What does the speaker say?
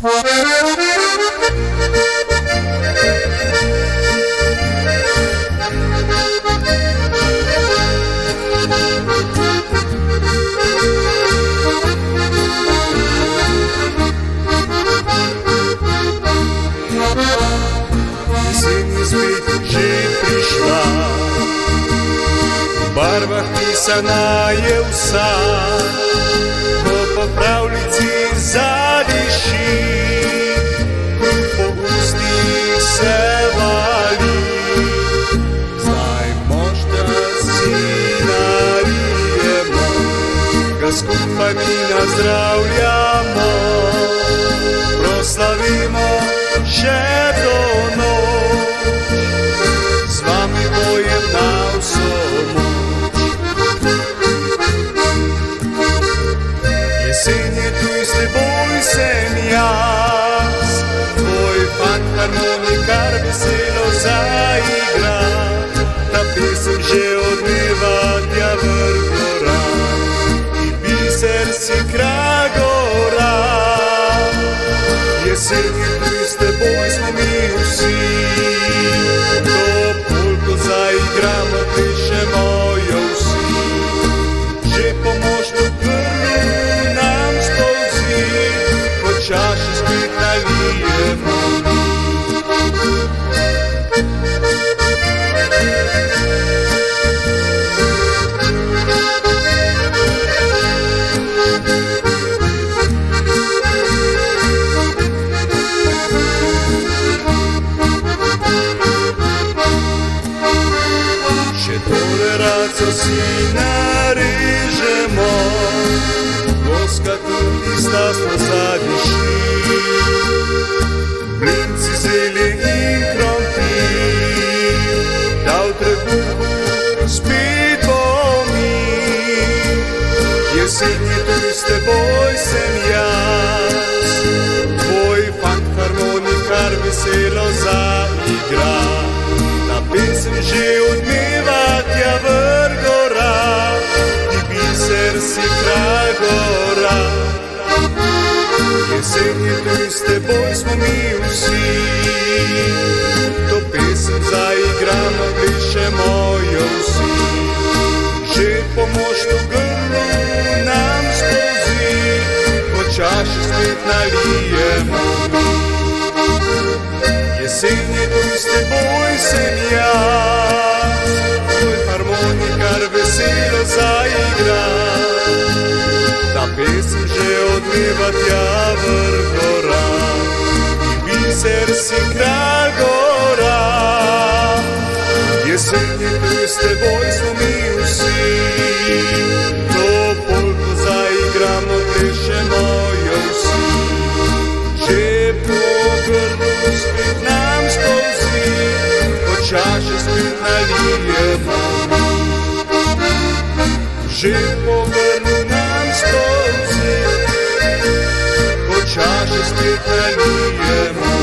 V barvah pisana je vsa, ko po pravljici zadiši, kruh po ustih se vali. Zdaj možda si nalijemo, ga skupaj mi nazdravljamo, proslavimo še do noč, z vami bojem na vso moč. Jesen je tu in s teboj sem jaz, tvoj fant harmonikar veselo zaigra, ta pesem že odmeva tja vrh gora, ti biser si kralj gora. Jesen je tu in s teboj smo mi vsi, to polko zaigramo, pišemo jo vsi. Že po moštvu grlu nam spolzi, ko čaše spet nalijemo. Raco si narežemo, voska tudi stasno zadiši, mlinci zelje in krompir, da v trebuhu spet bomi. Jesen je tu s teboj sem jaz, tvoj fant harmonikar veselo zaigra, ta pesem že odmeva tja vrh gora, ti biser si kralj gora. Jesen je tu in s teboj smo mi vsi, to pesem zaigramo, pišemo jo vsi. Že po moštvu grlu nam spolzi, po čaši spet nalijemo. Jesen je tu in s teboj sem jaz, tvoj harmonikar veselo zaigra, ta pesem že odmeva tja vrh gora, ti biser si kralj gora. Jesen je tu in s teboj smo mi vsi, to polko zaigramo, pišemo jo vsi. Že po grlu spet nam spolzi, ko čaše spet nalijemo. Že po grlu nam spolzi, ko čaše spet nalijemo.